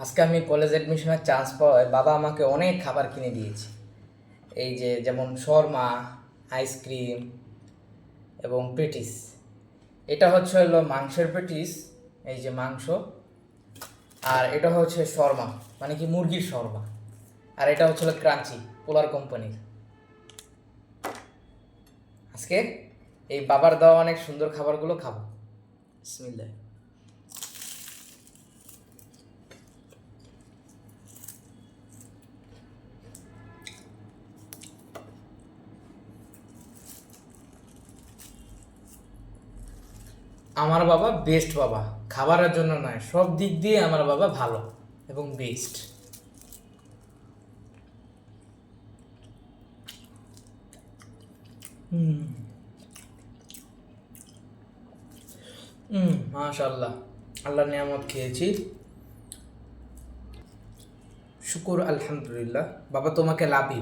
আজকে আমি কলেজ অ্যাডমিশনের চান্স পাওয়ায় বাবা আমাকে অনেক খাবার কিনে দিয়েছে। এই যে যেমন শর্মা, আইসক্রিম এবং পেটিস। এটা হলো মাংসের পেটিস, এই যে মাংস। আর এটা হচ্ছে শর্মা, মানে কি মুরগির শর্মা। আর এটা হলো ক্রাঞ্চি, পোলার কোম্পানির। আজকে এই বাবার দেওয়া অনেক সুন্দর খাবারগুলো খাবো। বিসমিল্লাহ। আমার বাবা বেস্ট বাবা, খাবারের জন্য নয়, সব দিক দিয়ে আমার বাবা ভালো এবং বেস্ট। মাশাআল্লাহ, আল্লাহর নিয়ামত খেয়েছি, শুকুর আলহামদুলিল্লাহ। বাবা তোমাকে লাভি।